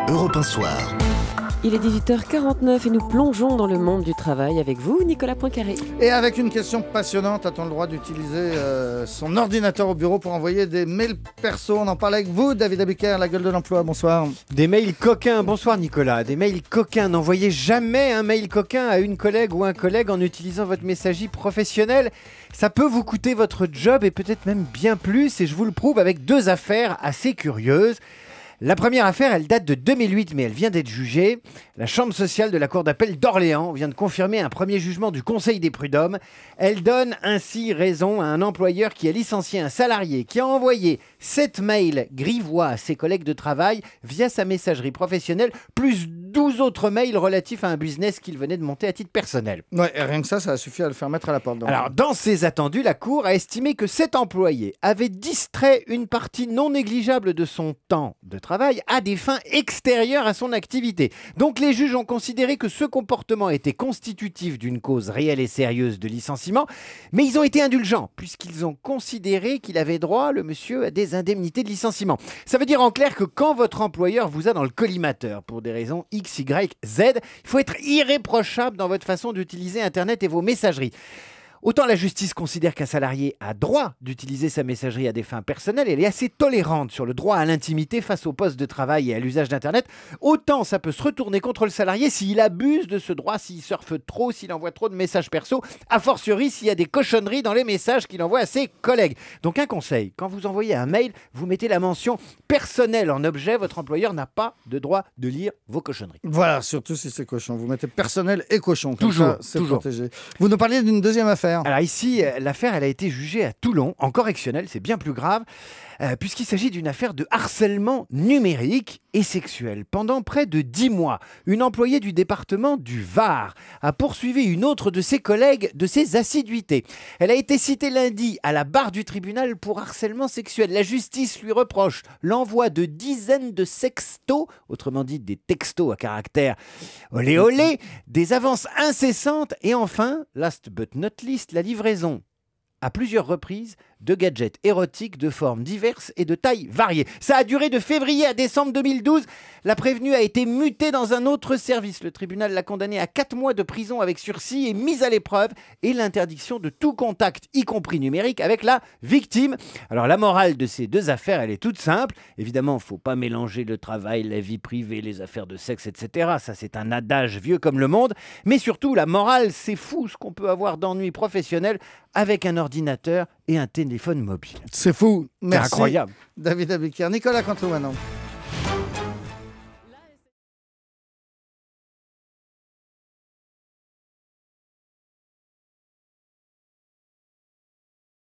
Europe 1 Soir. Il est 18h49 et nous plongeons dans le monde du travail avec vous, Nicolas Poincaré. Et avec une question passionnante, a-t-on le droit d'utiliser son ordinateur au bureau pour envoyer des mails perso? On en parle avec vous, David Abiker, la gueule de l'emploi, bonsoir. Des mails coquins, bonsoir Nicolas. Des mails coquins, n'envoyez jamais un mail coquin à une collègue ou un collègue en utilisant votre messagerie professionnelle. Ça peut vous coûter votre job et peut-être même bien plus, et je vous le prouve avec deux affaires assez curieuses. La première affaire, elle date de 2008, mais elle vient d'être jugée. La Chambre sociale de la Cour d'appel d'Orléans vient de confirmer un premier jugement du Conseil des prud'hommes. Elle donne ainsi raison à un employeur qui a licencié un salarié qui a envoyé 7 mails grivois à ses collègues de travail via sa messagerie professionnelle, plus 12 autres mails relatifs à un business qu'il venait de monter à titre personnel. Ouais, et rien que ça a suffi à le faire mettre à la porte. Donc. Alors, dans ses attendus, la Cour a estimé que cet employé avait distrait une partie non négligeable de son temps de travail à des fins extérieures à son activité. Donc, les juges ont considéré que ce comportement était constitutif d'une cause réelle et sérieuse de licenciement, mais ils ont été indulgents, puisqu'ils ont considéré qu'il avait droit, le monsieur, à des indemnités de licenciement. Ça veut dire en clair que quand votre employeur vous a dans le collimateur pour des raisons X, Y, Z, il faut être irréprochable dans votre façon d'utiliser Internet et vos messageries. Autant la justice considère qu'un salarié a droit d'utiliser sa messagerie à des fins personnelles, elle est assez tolérante sur le droit à l'intimité face au poste de travail et à l'usage d'Internet, autant ça peut se retourner contre le salarié s'il abuse de ce droit, s'il surfe trop, s'il envoie trop de messages perso, a fortiori s'il y a des cochonneries dans les messages qu'il envoie à ses collègues. Donc un conseil, quand vous envoyez un mail, vous mettez la mention personnelle en objet, votre employeur n'a pas de droit de lire vos cochonneries. Voilà, surtout si c'est cochon. Vous mettez personnel et cochon. Toujours, c'est toujours. protégé. Vous nous parliez d'une deuxième affaire. Alors ici, l'affaire, elle a été jugée à Toulon, en correctionnel, c'est bien plus grave, puisqu'il s'agit d'une affaire de harcèlement numérique et sexuel. Pendant près de 10 mois, une employée du département du Var a poursuivi une autre de ses collègues de ses assiduités. Elle a été citée lundi à la barre du tribunal pour harcèlement sexuel. La justice lui reproche l'envoi de dizaines de sextos, autrement dit des textos à caractère olé olé, des avances incessantes et enfin, last but not least, la livraison à plusieurs reprises de gadgets érotiques de formes diverses et de tailles variées. Ça a duré de février à décembre 2012. La prévenue a été mutée dans un autre service. Le tribunal l'a condamnée à 4 mois de prison avec sursis et mise à l'épreuve et l'interdiction de tout contact, y compris numérique, avec la victime. Alors la morale de ces deux affaires, elle est toute simple. Évidemment, il ne faut pas mélanger le travail, la vie privée, les affaires de sexe, etc. Ça, c'est un adage vieux comme le monde. Mais surtout, la morale, c'est fou ce qu'on peut avoir d'ennui professionnel avec un ordinateur et un téléphone mobile. C'est fou. Merci. C'est incroyable. David Abiker. Nicolas Canteloup maintenant.